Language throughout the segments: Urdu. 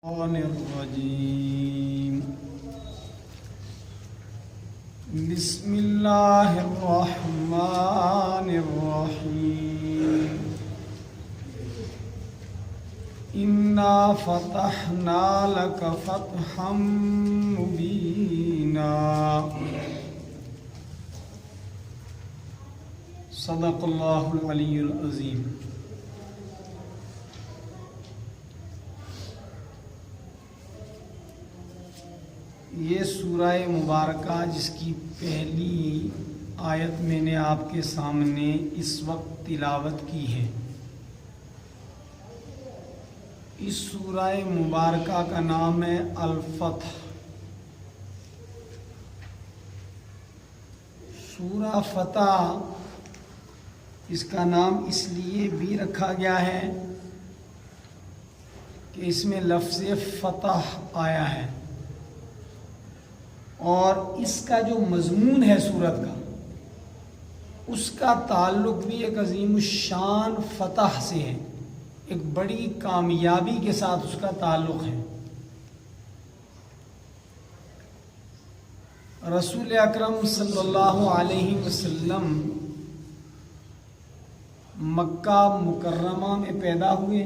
الرجیم بسم اللہ الرحمن الرحیم انا فتحنا لک فتحا مبینا صدق اللہ العلی العظیم۔ یہ سورہ مبارکہ جس کی پہلی آیت میں نے آپ کے سامنے اس وقت تلاوت کی ہے، اس سورہ مبارکہ کا نام ہے الفتح۔ سورہ فتح اس کا نام اس لیے بھی رکھا گیا ہے کہ اس میں لفظ فتح آیا ہے، اور اس کا جو مضمون ہے سورت کا، اس کا تعلق بھی ایک عظیم الشان فتح سے ہے، ایک بڑی کامیابی کے ساتھ اس کا تعلق ہے۔ رسول اکرم صلی اللہ علیہ وسلم مکہ مکرمہ میں پیدا ہوئے۔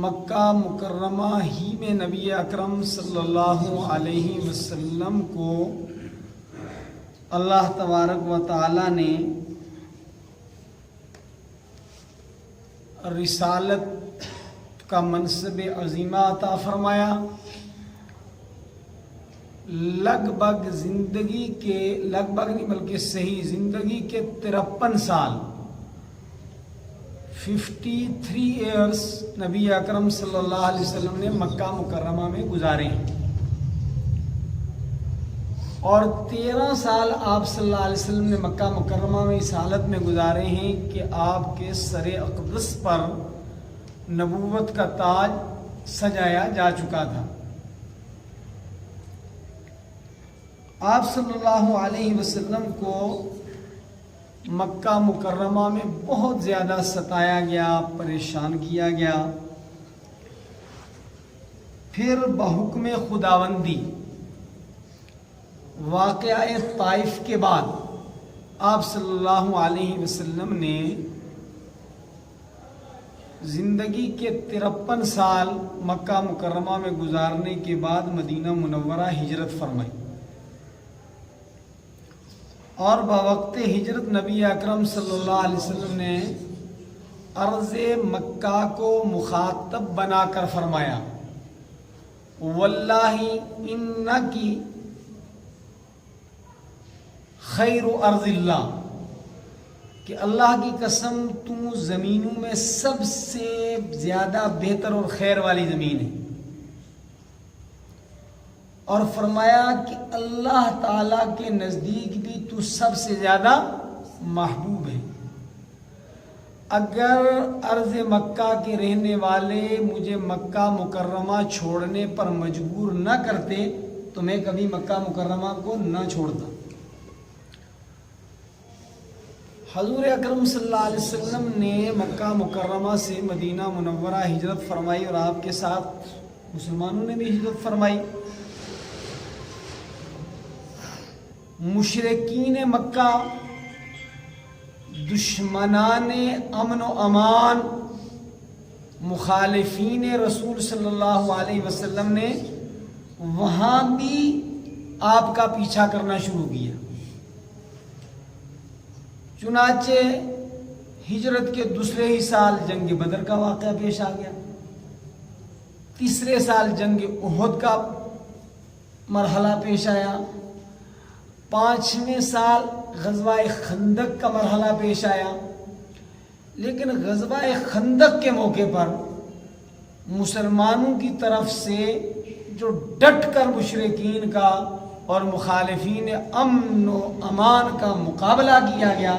مکہ مکرمہ ہی میں نبی اکرم صلی اللہ علیہ وسلم کو اللہ تبارک و تعالی نے رسالت کا منصب عظیمہ عطا فرمایا۔ لگ بھگ زندگی کے صحیح زندگی کے 53 سال 53 ایئرس نبی اکرم صلی اللہ علیہ وسلم نے مکہ مکرمہ میں گزارے ہیں، اور 13 سال آپ صلی اللہ علیہ وسلم نے مکہ مکرمہ میں اس حالت میں گزارے ہیں کہ آپ کے سر اقدس پر نبوت کا تاج سجایا جا چکا تھا۔ آپ صلی اللہ علیہ وسلم کو مکہ مکرمہ میں بہت زیادہ ستایا گیا، پریشان کیا گیا۔ پھر بحکم خداوندی واقعہ طائف کے بعد آپ صلی اللہ علیہ وسلم نے زندگی کے 53 سال مکہ مکرمہ میں گزارنے کے بعد مدینہ منورہ ہجرت فرمائی، اور بوقت ہجرت نبی اکرم صلی اللہ علیہ وسلم نے ارض مکہ کو مخاطب بنا کر فرمایا، واللہ انکی خیر ارض اللہ، کہ اللہ کی قسم تو زمینوں میں سب سے زیادہ بہتر اور خیر والی زمین ہے، اور فرمایا کہ اللہ تعالیٰ کے نزدیک بھی تو سب سے زیادہ محبوب ہے۔ اگر ارض مکہ کے رہنے والے مجھے مکہ مکرمہ چھوڑنے پر مجبور نہ کرتے تو میں کبھی مکہ مکرمہ کو نہ چھوڑتا۔ حضور اکرم صلی اللہ علیہ وسلم نے مکہ مکرمہ سے مدینہ منورہ ہجرت فرمائی، اور آپ کے ساتھ مسلمانوں نے بھی ہجرت فرمائی۔ مشرکین مکہ، دشمنان امن و امان، مخالفین رسول صلی اللہ علیہ وسلم نے وہاں بھی آپ کا پیچھا کرنا شروع کیا۔ چنانچہ ہجرت کے دوسرے ہی سال جنگ بدر کا واقعہ پیش آ گیا، تیسرے سال جنگ احد کا مرحلہ پیش آیا، 5ویں سال غزوہ خندق کا مرحلہ پیش آیا۔ لیکن غزوہ خندق کے موقع پر مسلمانوں کی طرف سے جو ڈٹ کر مشرکین کا اور مخالفین امن و امان کا مقابلہ کیا گیا،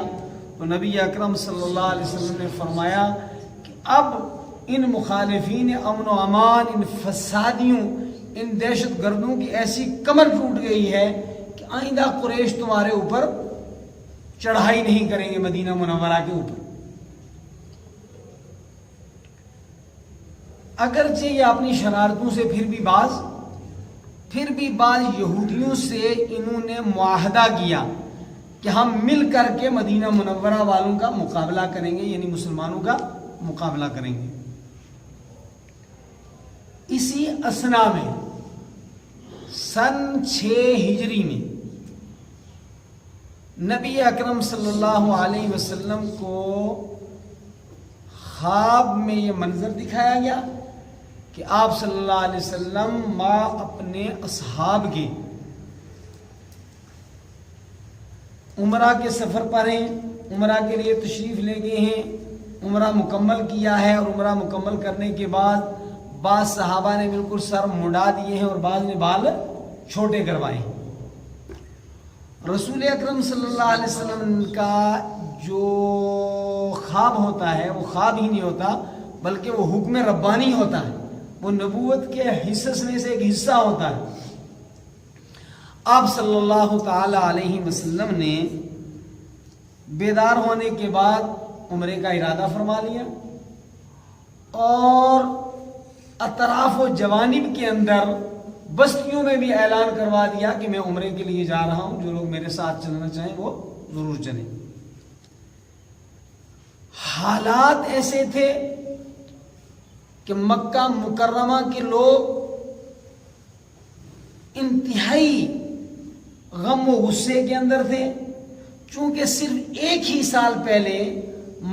تو نبی اکرم صلی اللہ علیہ وسلم نے فرمایا کہ اب ان مخالفین امن و امان، ان فسادیوں، ان دہشت گردوں کی ایسی کمر ٹوٹ گئی ہے کہ آئندہ قریش تمہارے اوپر چڑھائی نہیں کریں گے مدینہ منورہ کے اوپر۔ اگرچہ یہ اپنی شرارتوں سے پھر بھی بعض یہودیوں سے انہوں نے معاہدہ کیا کہ ہم مل کر کے مدینہ منورہ والوں کا مقابلہ کریں گے، یعنی مسلمانوں کا مقابلہ کریں گے۔ اسی اثنا میں سن 6 ہجری میں نبی اکرم صلی اللہ علیہ وسلم کو خواب میں یہ منظر دکھایا گیا کہ آپ صلی اللہ علیہ وسلم اپنے اصحاب کے عمرہ کے سفر پر ہیں، عمرہ کے لیے تشریف لے گئے ہیں، عمرہ مکمل کیا ہے، اور عمرہ مکمل کرنے کے بعد بعض صحابہ نے بالکل سر منڈا دیے ہیں اور بعض نے بال چھوٹے کروائے ہیں۔ رسول اکرم صلی اللہ علیہ وسلم کا جو خواب ہوتا ہے وہ خواب ہی نہیں ہوتا، بلکہ وہ حکم ربانی ہوتا ہے، وہ نبوت کے حصص میں سے ایک حصہ ہوتا ہے۔ آپ صلی اللہ تعالی علیہ وسلم نے بیدار ہونے کے بعد عمرے کا ارادہ فرما لیا، اور اطراف و جوانب کے اندر بستیوں میں بھی اعلان کروا دیا کہ میں عمرے کے لیے جا رہا ہوں، جو لوگ میرے ساتھ چلنا چاہیں وہ ضرور چلیں۔ حالات ایسے تھے کہ مکہ مکرمہ کے لوگ انتہائی غم و غصے کے اندر تھے، چونکہ صرف ایک ہی سال پہلے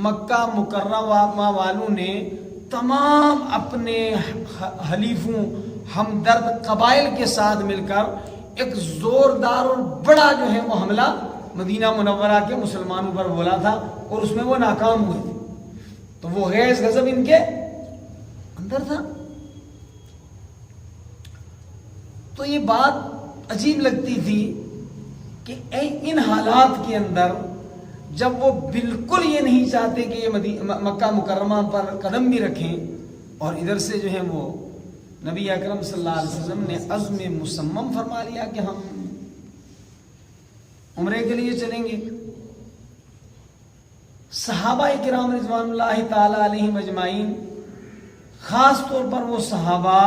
مکہ مکرمہ والوں نے تمام اپنے حلیفوں ہمدرد قبائل کے ساتھ مل کر ایک زوردار اور بڑا جو ہے وہ حملہ مدینہ منورہ کے مسلمانوں پر بولا تھا، اور اس میں وہ ناکام ہوئے تھے۔ تو وہ غیظ غضب ان کے اندر تھا۔ تو یہ بات عجیب لگتی تھی کہ ان حالات کے اندر جب وہ بالکل یہ نہیں چاہتے کہ یہ مکہ مکرمہ پر قدم بھی رکھیں، اور ادھر سے جو ہے وہ نبی اکرم صلی اللہ علیہ وسلم نے عزم مصمم فرما لیا کہ ہم عمرے کے لیے چلیں گے۔ صحابہ کرام رضوان اللہ تعالی علیہم اجمعین، خاص طور پر وہ صحابہ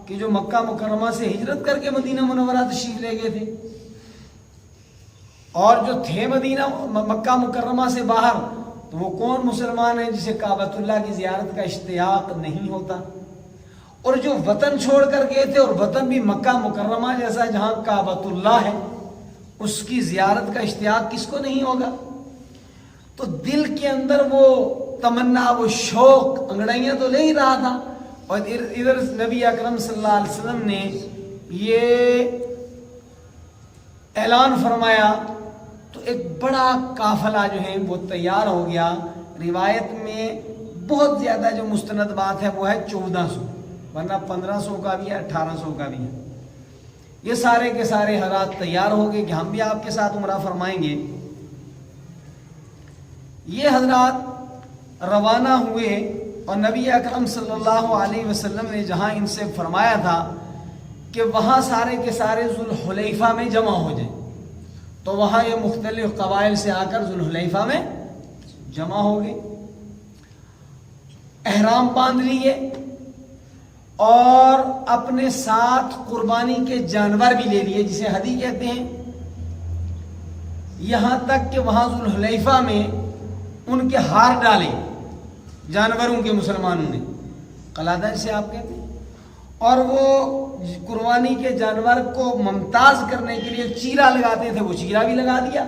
کہ جو مکہ مکرمہ سے ہجرت کر کے مدینہ منورہ تشریف لے گئے تھے، اور جو تھے مکہ مکرمہ سے باہر، تو وہ کون مسلمان ہیں جسے کعبۃ اللہ کی زیارت کا اشتیاق نہیں ہوتا؟ اور جو وطن چھوڑ کر گئے تھے، اور وطن بھی مکہ مکرمہ جیسا جہاں کعبۃ اللہ ہے، اس کی زیارت کا اشتیاق کس کو نہیں ہوگا؟ تو دل کے اندر وہ تمنا، وہ شوق انگڑائیاں تو لے ہی رہا تھا، اور ادھر نبی اکرم صلی اللہ علیہ وسلم نے یہ اعلان فرمایا، تو ایک بڑا قافلہ جو ہے وہ تیار ہو گیا۔ روایت میں بہت زیادہ جو مستند بات ہے وہ ہے 1400، ورنہ 1500 کا بھی ہے، 1800 کا بھی ہے۔ یہ سارے کے سارے حضرات تیار ہو گئے کہ ہم بھی آپ کے ساتھ عمرہ فرمائیں گے۔ یہ حضرات روانہ ہوئے، اور نبی اکرم صلی اللہ علیہ وسلم نے جہاں ان سے فرمایا تھا کہ وہاں سارے کے سارے ذوالحلیفہ میں جمع ہو جائیں، تو وہاں یہ مختلف قبائل سے آ کر ذوالحلیفہ میں جمع ہو گئے، احرام باندھ لیے، اور اپنے ساتھ قربانی کے جانور بھی لے لیے جسے ہدی کہتے ہیں، یہاں تک کہ وہاں ذوالحلیفہ میں ان کے ہار ڈالے جانوروں کے، مسلمانوں نے قلادہ جسے آپ کہتے ہیں، اور وہ قربانی کے جانور کو ممتاز کرنے کے لیے چیرا لگاتے تھے، وہ چیرا بھی لگا دیا،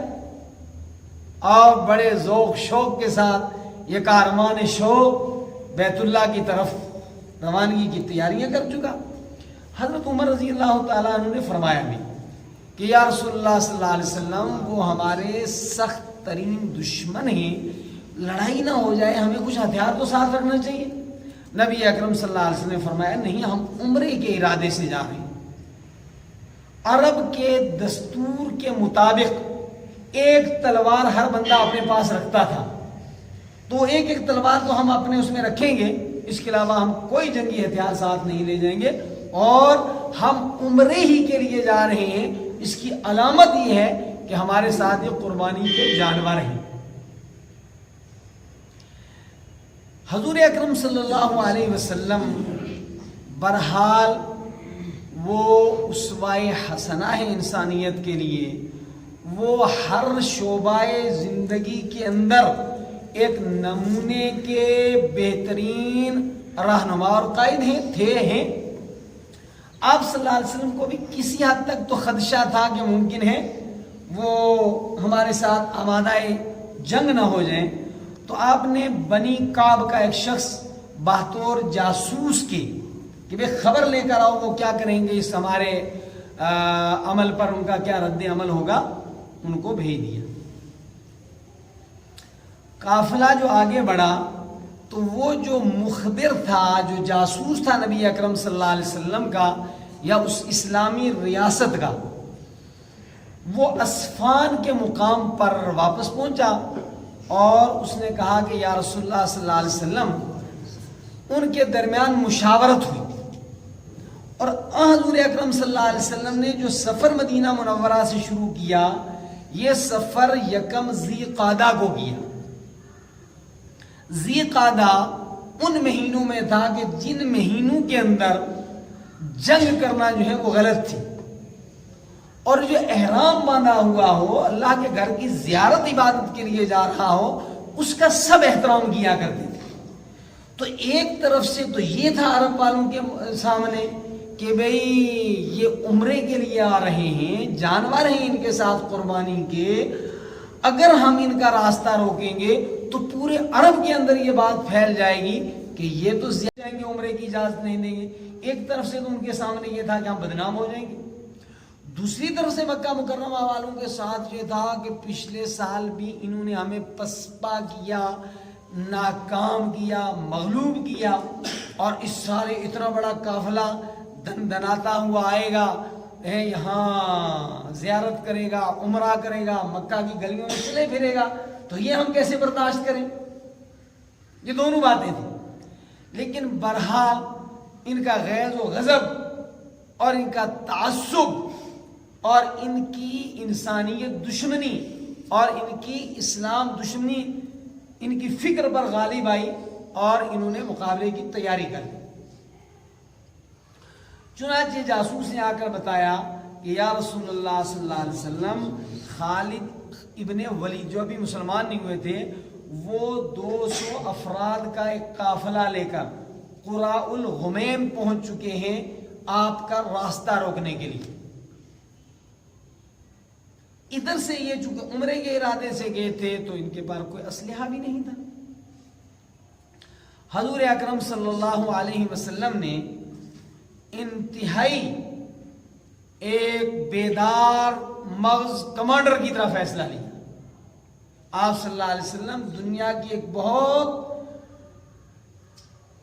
اور بڑے ذوق شوق کے ساتھ یہ کارمان شوق بیت اللہ کی طرف روانگی کی تیاریاں کر چکا۔ حضرت عمر رضی اللہ تعالیٰ عنہ نے فرمایا بھی کہ یا رسول اللہ صلی اللہ علیہ وسلم، وہ ہمارے سخت ترین دشمن ہیں، لڑائی نہ ہو جائے، ہمیں کچھ ہتھیار تو ساتھ رکھنا چاہیے۔ نبی اکرم صلی اللہ علیہ وسلم نے فرمایا نہیں، ہم عمرے کے ارادے سے جا رہے ہیں۔ عرب کے دستور کے مطابق ایک تلوار ہر بندہ اپنے پاس رکھتا تھا، تو ایک ایک تلوار تو ہم اپنے اس میں رکھیں گے، اس کے علاوہ ہم کوئی جنگی ہتھیار ساتھ نہیں لے جائیں گے، اور ہم عمرے ہی کے لیے جا رہے ہیں۔ اس کی علامت یہ ہے کہ ہمارے ساتھ یہ قربانی کے جانور ہیں۔ حضور اکرم صلی اللہ علیہ وسلم بہرحال وہ اسوائے حسنہ ہے انسانیت کے لیے، وہ ہر شعبہ زندگی کے اندر ایک نمونے کے بہترین رہنما اور قائد ہیں۔ آپ صلی اللہ علیہ وسلم کو بھی کسی حد تک تو خدشہ تھا کہ ممکن ہے وہ ہمارے ساتھ آمادہ جنگ نہ ہو جائیں، تو آپ نے بنی کعب کا ایک شخص بطور جاسوس کے کہ بھئی خبر لے کر آؤ وہ کیا کریں گے، اس ہمارے عمل پر ان کا کیا رد عمل ہوگا، ان کو بھیج دیا۔ قافلہ جو آگے بڑھا تو وہ جو مخبر تھا، جو جاسوس تھا نبی اکرم صلی اللہ علیہ وسلم کا یا اس اسلامی ریاست کا، وہ اسفان کے مقام پر واپس پہنچا اور اس نے کہا کہ یا رسول اللہ صلی اللہ علیہ وسلم، ان کے درمیان مشاورت ہوئی اور حضور اکرم صلی اللہ علیہ وسلم نے جو سفر مدینہ منورہ سے شروع کیا، یہ سفر یکم ذی قعدہ کو کیا۔ ذی قعدہ ان مہینوں میں تھا کہ جن مہینوں کے اندر جنگ کرنا جو ہے وہ غلط تھی، اور جو احرام باندھا ہوا ہو، اللہ کے گھر کی زیارت عبادت کے لیے جا رہا ہو، اس کا سب احترام کیا کرتے تھے۔ تو ایک طرف سے تو یہ تھا عرب والوں کے سامنے کہ بھئی یہ عمرے کے لیے آ رہے ہیں، جانور ہیں ان کے ساتھ قربانی کے، اگر ہم ان کا راستہ روکیں گے تو پورے عرب کے اندر یہ بات پھیل جائے گی کہ یہ تو جائیں گے، عمرے کی اجازت نہیں دیں گے۔ ایک طرف سے تو ان کے سامنے یہ تھا کہ ہم بدنام ہو جائیں گے، دوسری طرف سے مکہ مکرمہ والوں کے ساتھ یہ تھا کہ پچھلے سال بھی انہوں نے ہمیں پسپا کیا، ناکام کیا، مغلوب کیا، اور اس سال اتنا بڑا قافلہ دن دناتا ہوا آئے گا، یہاں زیارت کرے گا، عمرہ کرے گا، مکہ کی گلیوں میں چلے پھرے گا، تو یہ ہم کیسے برداشت کریں؟ یہ دونوں باتیں تھیں۔ لیکن بہرحال ان کا غیظ و غضب اور ان کا تعصب اور ان کی انسانیت دشمنی اور ان کی اسلام دشمنی ان کی فکر پر غالب آئی اور انہوں نے مقابلے کی تیاری کر لی۔ چنانچہ جاسوس نے آ کر بتایا کہ یا رسول اللہ صلی اللہ علیہ وسلم، خالد ابن ولید جو ابھی مسلمان نہیں ہوئے تھے، وہ 200 افراد کا ایک قافلہ لے کر قراء الغمیم پہنچ چکے ہیں آپ کا راستہ روکنے کے لیے۔ ادھر سے یہ چونکہ عمرے کے ارادے سے گئے تھے تو ان کے پاس کوئی اسلحہ بھی نہیں تھا۔ حضور اکرم صلی اللہ علیہ وسلم نے انتہائی ایک بیدار مغز کمانڈر کی طرح فیصلہ لیا۔ آپ صلی اللہ علیہ وسلم دنیا کی ایک بہت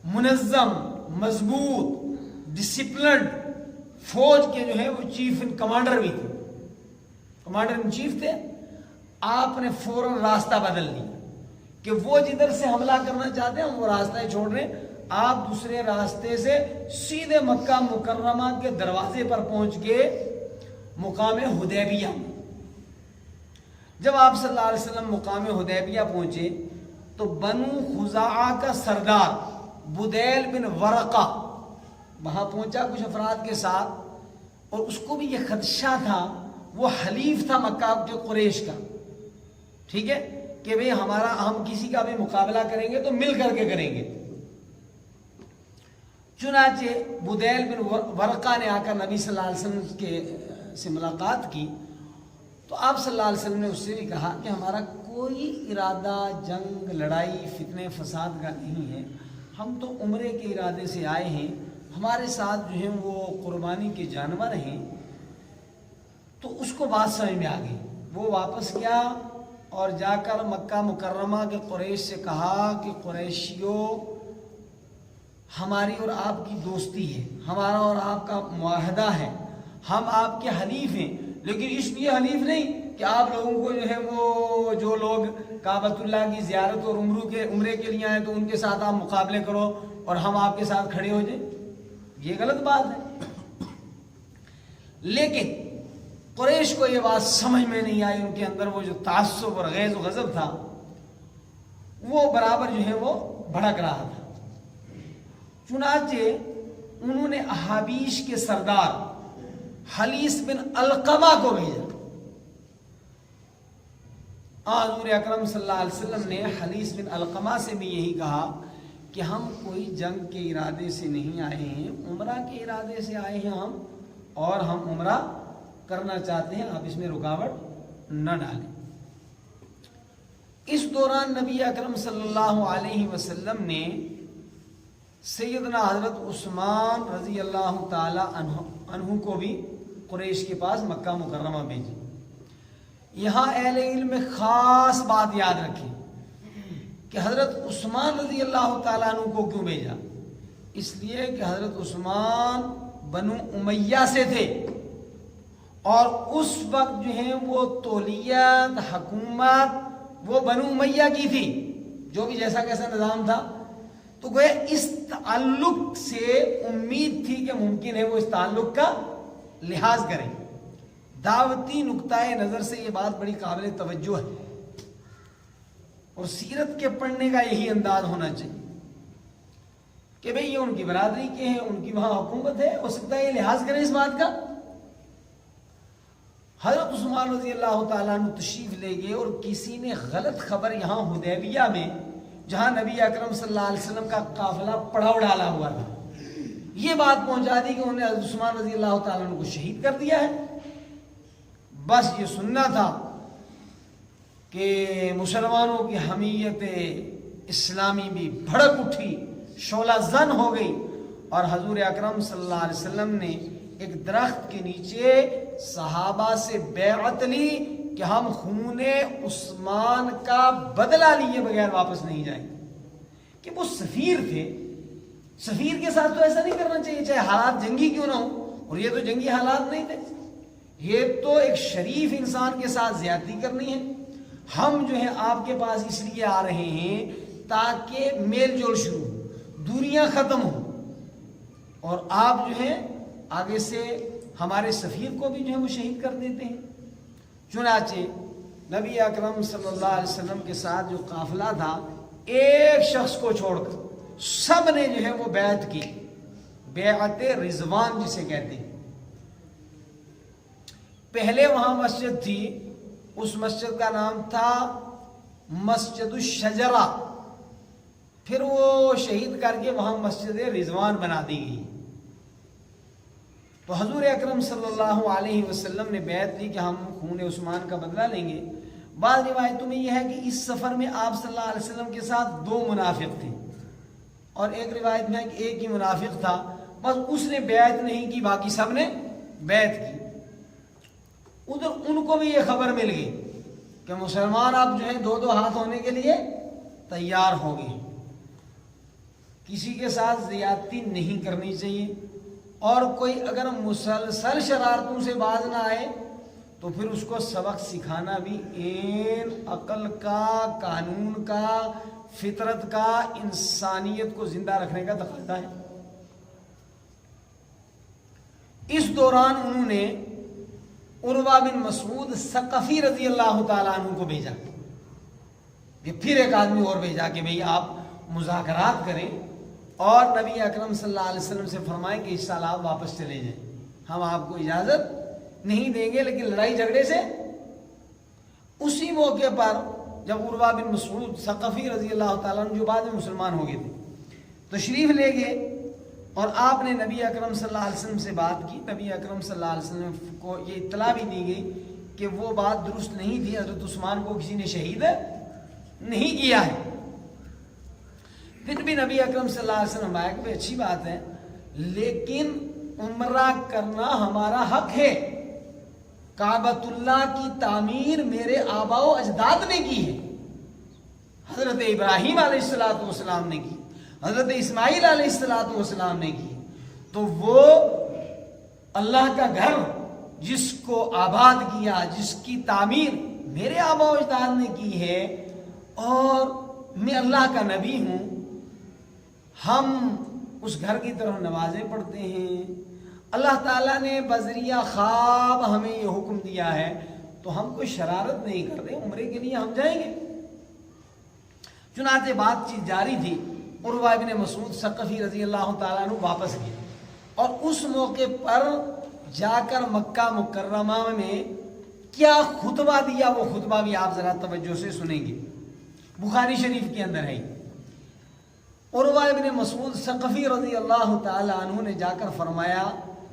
منظم، مضبوط، ڈسپلنڈ فوج کے جو ہے وہ چیف کمانڈر بھی تھے، کمانڈر ان چیف تھے۔ آپ نے فوراً راستہ بدل دیا کہ وہ جدھر سے حملہ کرنا چاہتے ہیں وہ راستہ چھوڑ رہے ہیں، آپ دوسرے راستے سے سیدھے مکہ مکرمہ کے دروازے پر پہنچ گئے، مقام حدیبیہ۔ جب آپ صلی اللہ علیہ وسلم مقام حدیبیہ پہنچے تو بنو خزاعہ کا سردار بدیل بن ورقہ وہاں پہنچا کچھ افراد کے ساتھ، اور اس کو بھی یہ خدشہ تھا، وہ حلیف تھا مکہ کے قریش کا، ٹھیک ہے، کہ بھئی ہم کسی کا بھی مقابلہ کریں گے تو مل کر کے کریں گے۔ چنانچہ بدیل بن ورقہ نے آ کر نبی صلی اللہ علیہ وسلم سے ملاقات کی تو آپ صلی اللہ علیہ وسلم نے اس سے بھی کہا کہ ہمارا کوئی ارادہ جنگ، لڑائی، فتنے فساد کا نہیں ہے، ہم تو عمرے کے ارادے سے آئے ہیں، ہمارے ساتھ جو ہیں وہ قربانی کے جانور ہیں۔ تو اس کو بات سمجھ میں آ گئی، وہ واپس گیا اور جا کر مکہ مکرمہ کے قریش سے کہا کہ قریشیوں، ہماری اور آپ کی دوستی ہے، ہمارا اور آپ کا معاہدہ ہے، ہم آپ کے حلیف ہیں، لیکن اس لیے حلیف نہیں کہ آپ لوگوں کو جو ہے وہ جو لوگ کعبۃ اللہ کی زیارت اور عمرے کے لیے آئے تو ان کے ساتھ آپ مقابلے کرو اور ہم آپ کے ساتھ کھڑے ہو جائیں، یہ غلط بات ہے۔ لیکن قریش کو یہ بات سمجھ میں نہیں آئی، ان کے اندر وہ جو تعصب اور غیظ و غضب تھا وہ برابر جو ہے وہ بھڑک رہا تھا۔ چنانچہ انہوں نے احابیش کے سردار حلیس بن علقمہ کو بھیجا. حضور اکرم صلی اللہ علیہ وسلم نے حلیس بن علقمہ سے بھی یہی کہا کہ ہم کوئی جنگ کے ارادے سے نہیں آئے ہیں، عمرہ کے ارادے سے آئے ہیں ہم، اور ہم عمرہ کرنا چاہتے ہیں، آپ اس میں رکاوٹ نہ ڈالیں. اس دوران نبی اکرم صلی اللہ علیہ وسلم نے سیدنا حضرت عثمان رضی اللہ تعالی عنہ کو بھی قریش کے پاس مکہ مکرمہ بھیجی. یہاں اہل علم میں خاص بات یاد رکھیں کہ حضرت عثمان رضی اللہ تعالیٰ عنہ کو کیوں بھیجا؟ اس لیے کہ حضرت عثمان بنو امیہ سے تھے، اور اس وقت جو ہے وہ تولیت حکومت وہ بنو امیہ کی تھی، جو بھی جیسا کیسا نظام تھا. تو گویا اس تعلق سے امید تھی کہ ممکن ہے وہ اس تعلق کا لحاظ کریں. دعوتی نقطۂ نظر سے یہ بات بڑی قابل توجہ ہے، اور سیرت کے پڑھنے کا یہی انداز ہونا چاہیے کہ بھئی یہ ان کی برادری کے ہیں، ان کی وہاں حکومت ہے، ہو سکتا ہے یہ لحاظ کریں اس بات کا. حضرت عثمان رضی اللہ تعالیٰ عنہ تشریف لے گئے، اور کسی نے غلط خبر یہاں حدیبیہ میں، جہاں نبی اکرم صلی اللہ علیہ وسلم کا قافلہ پڑاؤ ڈالا ہوا تھا، یہ بات پہنچا دی کہ انہوں نے حضرت عثمان رضی اللہ تعالیٰ عنہ کو شہید کر دیا ہے. بس یہ سننا تھا کہ مسلمانوں کی حمیت اسلامی بھی بھڑک اٹھی، شعلہ زن ہو گئی، اور حضور اکرم صلی اللہ علیہ وسلم نے ایک درخت کے نیچے صحابہ سے بیعت لی کہ ہم خون عثمان کا بدلہ لیے بغیر واپس نہیں جائیں گے. کہ وہ سفیر تھے، سفیر کے ساتھ تو ایسا نہیں کرنا چاہیے، چاہے حالات جنگی کیوں نہ ہو، اور یہ تو جنگی حالات نہیں تھے. یہ تو ایک شریف انسان کے ساتھ زیادتی کرنی ہے. ہم جو ہے آپ کے پاس اس لیے آ رہے ہیں تاکہ میل جول شروع ہو، دوریاں ختم ہوں، اور آپ جو ہے آگے سے ہمارے سفیر کو بھی جو ہے وہ شہید کر دیتے ہیں. چنانچہ نبی اکرم صلی اللہ علیہ وسلم کے ساتھ جو قافلہ تھا، ایک شخص کو چھوڑ کر سب نے جو ہے وہ بیعت کی، بیعت رضوان جسے کہتے ہیں. پہلے وہاں مسجد تھی، اس مسجد کا نام تھا مسجد الشجرہ، پھر وہ شہید کر کے وہاں مسجد رضوان بنا دی گئی. تو حضور اکرم صلی اللہ علیہ وسلم نے بیعت لی کہ ہم خون عثمان کا بدلہ لیں گے. بعض روایتوں میں یہ ہے کہ اس سفر میں آپ صلی اللہ علیہ وسلم کے ساتھ 2 منافق تھے، اور ایک روایت میں ہے کہ ایک ہی منافق تھا، بس اس نے بیعت نہیں کی، باقی سب نے بیعت کی. ادھر ان کو بھی یہ خبر مل گئی کہ مسلمان اب جو ہے 2 ہاتھ ہونے کے لیے تیار ہو گئے. کسی کے ساتھ زیادتی نہیں کرنی چاہیے، اور کوئی اگر مسلسل شرارتوں سے باز نہ آئے تو پھر اس کو سبق سکھانا بھی عین عقل کا، قانون کا، فطرت کا، انسانیت کو زندہ رکھنے کا تقاضا ہے. اس دوران انہوں نے عروہ بن مسعود ثقفی رضی اللہ تعالیٰ عنہ کو بھیجا، کہ پھر ایک آدمی اور بھیجا کہ بھئی آپ مذاکرات کریں، اور نبی اکرم صلی اللہ علیہ وسلم سے فرمائیں کہ اس سال آپ واپس چلے جائیں، ہم آپ کو اجازت نہیں دیں گے. لیکن لڑائی جھگڑے سے اسی موقع پر جب عروہ بن مسعود ثقفی رضی اللہ تعالیٰ عنہ جو بعد میں مسلمان ہو گئے تھے تشریف لے گئے، اور آپ نے نبی اکرم صلی اللہ علیہ وسلم سے بات کی. نبی اکرم صلی اللہ علیہ وسلم کو یہ اطلاع بھی دی گئی کہ وہ بات درست نہیں تھی، حضرت عثمان کو کسی نے شہید نہیں کیا ہے. پھر بھی نبی اکرم صلی اللہ علیہ وسلم آیا کہ اچھی بات ہے، لیکن عمرہ کرنا ہمارا حق ہے. کعبۃ اللہ کی تعمیر میرے آباء و اجداد نے کی ہے، حضرت ابراہیم علیہ السلام نے کی، حضرت اسماعیل علیہ السلام نے کی. تو وہ اللہ کا گھر جس کو آباد کیا، جس کی تعمیر میرے آباء و اجداد نے کی ہے، اور میں اللہ کا نبی ہوں، ہم اس گھر کی طرف نمازیں پڑھتے ہیں. اللہ تعالیٰ نے بذریعہ خواب ہمیں یہ حکم دیا ہے، تو ہم کوئی شرارت نہیں کرتے، عمرے کے لیے ہم جائیں گے. چنانچہ بات چیت جاری تھی. عروہ بن مسعود ثقفی رضی اللہ تعالیٰ عنہ واپس گئے. اور اس موقع پر جا کر مکہ مکرمہ میں کیا خطبہ دیا، وہ خطبہ بھی آپ ذرا توجہ سے سنیں گے، بخاری شریف کے اندر ہے۔ عروہ ابن مسعود ثقفی رضی اللہ تعالی عنہ نے جا کر فرمایا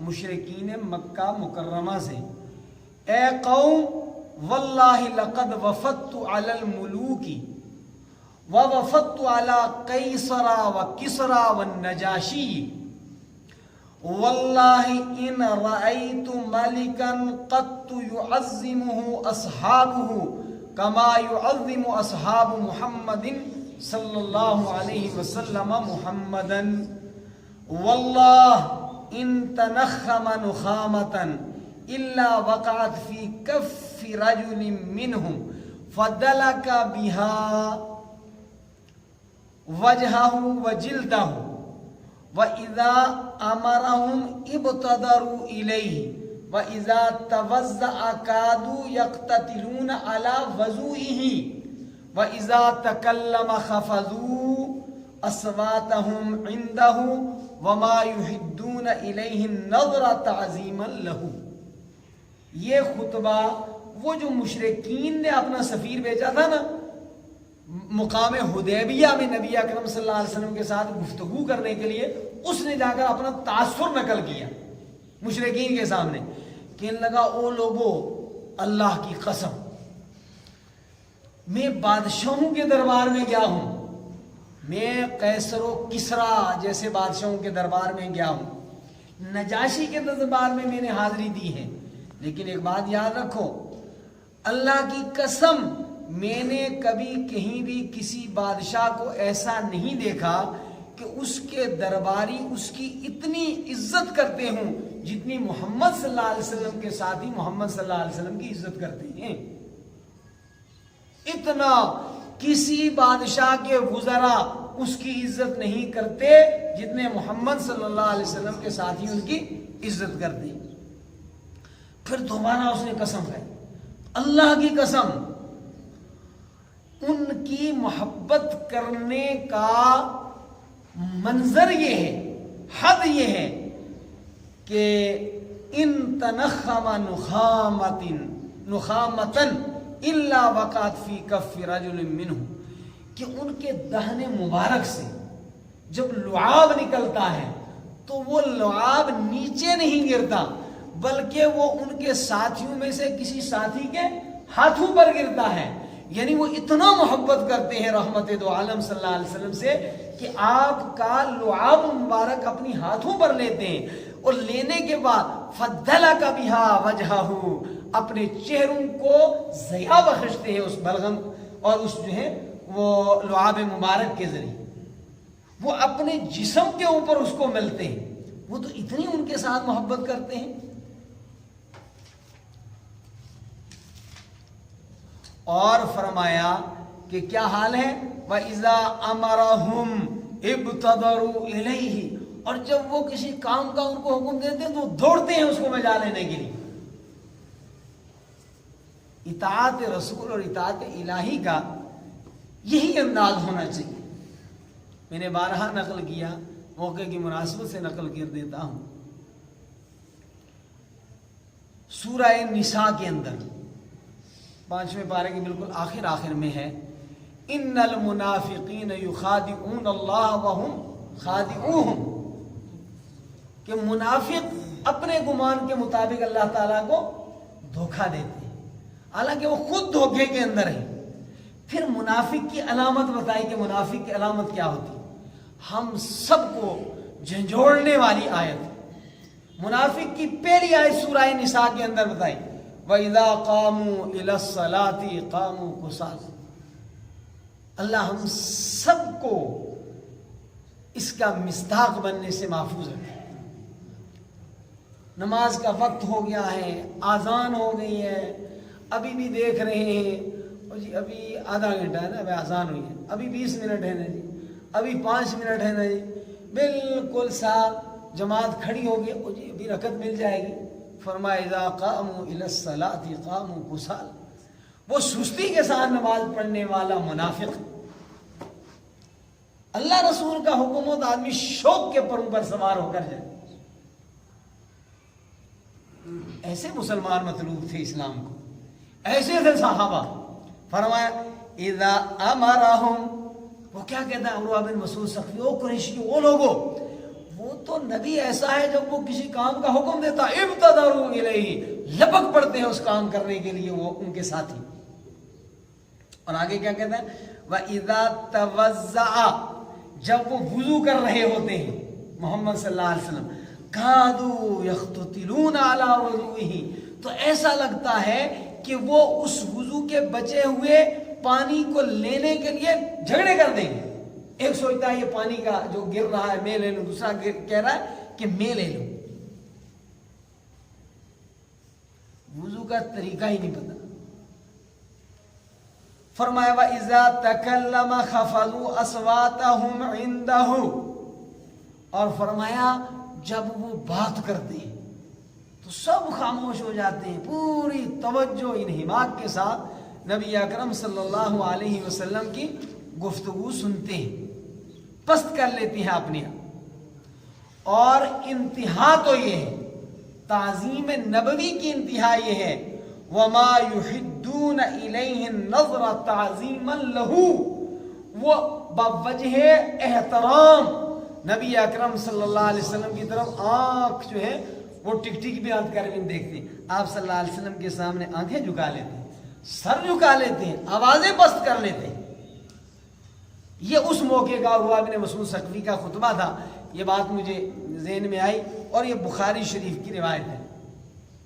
مشرکین مکہ مکرمہ سے، اے قوم واللہ لقد وفدت علی الملوک ووفدت علی قیصر وکسرى والنجاشی واللہ ان رأیت ملکا قط يعظمه اصحابه کما يعظم اصحاب محمد صلی اللہ علیہ وسلم محمدا واللہ ان تنخم نخامة الا وقعت فی کف رجل منهم فدلک بها وجهه وجلده وَإِذَا أَمَرَهُمْ ابْتَدَرُوا إِلَيْهِ وَإِذَا تَوَزَّعَ كَادُوا يَقْتَتِلُونَ عَلَى وَضُوئِهِ وَإِذَا تَكَلَّمَ خَفَضُوا أَصْوَاتَهُمْ عِنْدَهُ وَمَا يُحِدُّونَ إِلَيْهِ النَّظْرَ تَعْظِيمًا لَهُ۔ یہ خطبہ وہ جو مشرکین نے اپنا سفیر بھیجا تھا نا مقام حدیبیہ میں نبی اکرم صلی اللہ علیہ وسلم کے ساتھ گفتگو کرنے کے لیے، اس نے جا کر اپنا تاثر نقل کیا مشرکین کے سامنے، کہنے لگا او لوگو اللہ کی قسم میں بادشاہوں کے دربار میں گیا ہوں، میں قیصر و کسریٰ جیسے بادشاہوں کے دربار میں گیا ہوں، نجاشی کے دربار میں نے حاضری دی ہے، لیکن ایک بات یاد رکھو اللہ کی قسم میں نے کبھی کہیں بھی کسی بادشاہ کو ایسا نہیں دیکھا کہ اس کے درباری اس کی اتنی عزت کرتے ہوں جتنی محمد صلی اللہ علیہ وسلم کے ساتھی محمد صلی اللہ علیہ وسلم کی عزت کرتے ہیں۔ اتنا کسی بادشاہ کے وزراء اس کی عزت نہیں کرتے جتنے محمد صلی اللہ علیہ وسلم کے ساتھی ان کی عزت کرتے ہیں۔ پھر دوبارہ اس نے قسم کھائی، اللہ کی قسم ان کی محبت کرنے کا منظر یہ ہے، حد یہ ہے کہ ان تنخم نخامة الا وقعت فی کف رجل منہ، کہ ان کے دہن مبارک سے جب لعاب نکلتا ہے تو وہ لعاب نیچے نہیں گرتا بلکہ وہ ان کے ساتھیوں میں سے کسی ساتھی کے ہاتھوں پر گرتا ہے، یعنی وہ اتنا محبت کرتے ہیں رحمت دو عالم صلی اللہ علیہ وسلم سے کہ آپ کا لعاب مبارک اپنی ہاتھوں پر لیتے ہیں، اور لینے کے بعد فَدَّلَكَ بِهَا وَجْهَهُ اپنے چہروں کو ضیاء بخشتے ہیں اس بلغم اور اس جو ہے وہ لعاب مبارک کے ذریعے، وہ اپنے جسم کے اوپر اس کو ملتے ہیں، وہ تو اتنی ان کے ساتھ محبت کرتے ہیں۔ اور فرمایا کہ کیا حال ہے، وَإِذَا أَمَرَهُمْ ابْتَدَرُوا إِلَيْهِ، اور جب وہ کسی کام کا ان کو حکم دیتے ہیں تو دوڑتے ہیں اس کو بجا لینے کے لیے۔ اطاعت رسول اور اطاعت الہی کا یہی انداز ہونا چاہیے۔ میں نے بارہا نقل کیا، موقع کی مناسبت سے نقل کر دیتا ہوں، سورہ نساء کے اندر 5ویں پارے کے بالکل آخر میں ہے، ان المنافقین یخادعون اللہ وہم خادعوہم، کہ منافق اپنے گمان کے مطابق اللہ تعالیٰ کو دھوکہ دیتے ہیں حالانکہ وہ خود دھوکے کے اندر ہیں۔ پھر منافق کی علامت بتائی کہ منافق کی علامت کیا ہوتی، ہم سب کو جھنجھوڑنے والی آیت، منافق کی پہلی آیت سورہ نساء کے اندر بتائی، وَإِذَا قَامُوا إِلَى الصَّلَاةِ قَامُوا كُسَالَىٰ۔ اللہ ہم سب کو اس کا مصداق بننے سے محفوظ رکھے۔ نماز کا وقت ہو گیا ہے، آذان ہو گئی ہے، ابھی بھی دیکھ رہے ہیں اور جی ابھی آدھا گھنٹہ ہے نا، ابھی آذان ہوئی ہے، ابھی 20 منٹ ہے نا جی، ابھی 5 منٹ ہے نا جی، بالکل صاحب جماعت کھڑی ہوگی اور جی ابھی رکعت مل جائے گی۔ فرمایا اذا قاموا الى الصلاة قاموا كسالى، وہ سستی کے ساتھ نماز پڑھنے والا منافق۔ اللہ رسول کا حکم ہو تو آدمی شوق کے پروں پر سوار ہو کر جائے، ایسے مسلمان مطلوب تھے اسلام کو، ایسے تھے صحابہ. فرمایا اذا امرهم، وہ کیا کہتا ہے عروہ بن مسعود ثقفی، او قریشی، او لوگو، وہ تو نبی ایسا ہے جب وہ کسی کام کا حکم دیتا ابتدروا الیہ، لپک پڑتے ہیں اس کام کرنے کے لیے وہ ان کے ساتھی. اور آگے کیا کہتا ہے وَإِذَا تَوَزَّعَ، جب وہ وضو کر رہے ہوتے ہیں محمد صلی اللہ علیہ وسلم، کادوا یختتلون علی وضوئہ، تو ایسا لگتا ہے کہ وہ اس وضو کے بچے ہوئے پانی کو لینے کے لیے جھگڑے کر دیں گے. ایک سوچتا ہے یہ پانی کا جو گر رہا ہے میں لے لوں، دوسرا کہہ رہا ہے کہ میں لے لوں. وضو کا طریقہ ہی نہیں پتا. فرمایا وَإِذَا تَكَلَّمَ خَفَضُوا أَصْوَاتَهُمْ عِنْدَهُ، اور فرمایا جب وہ بات کرتے ہیں تو سب خاموش ہو جاتے ہیں، پوری توجہ انہماک کے ساتھ نبی اکرم صلی اللہ علیہ وسلم کی گفتگو سنتے ہیں، پست کر لیتے ہیں اپنے آپ. اور انتہا تو یہ ہے، تعظیم نبوی کی انتہا یہ ہے وَمَا يُحِدُّونَ إِلَيْهِ النَّظْرَ تَعْظِيمًا لَهُ، وہ بوجہ احترام نبی اکرم صلی اللہ علیہ وسلم کی طرف آنکھ جو ہے وہ ٹک ٹک بھی آنکھ کر کے دیکھتے ہیں. آپ صلی اللہ علیہ وسلم کے سامنے آنکھیں جھکا لیتے ہیں، سر جھکا لیتے ہیں، آوازیں پست کر لیتے ہیں. یہ اس موقع کا عروہ بن مسعود ثقفی کا خطبہ تھا. یہ بات مجھے ذہن میں آئی اور یہ بخاری شریف کی روایت ہے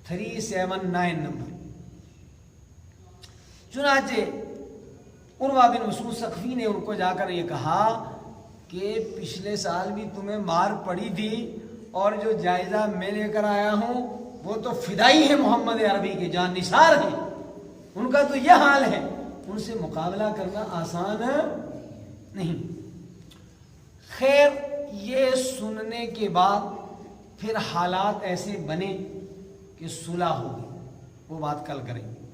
379 نمبر. چنانچہ عروہ بن مسعود ثقفی نے ان کو جا کر یہ کہا کہ پچھلے سال بھی تمہیں مار پڑی تھی اور جو جائزہ میں لے کر آیا ہوں وہ تو فدائی ہے محمد عربی کے جان نثار ہیں، ان کا تو یہ حال ہے، ان سے مقابلہ کرنا آسان نہیں. خیر یہ سننے کے بعد پھر حالات ایسے بنے کہ صلح ہوگی، وہ بات کل کریں گے.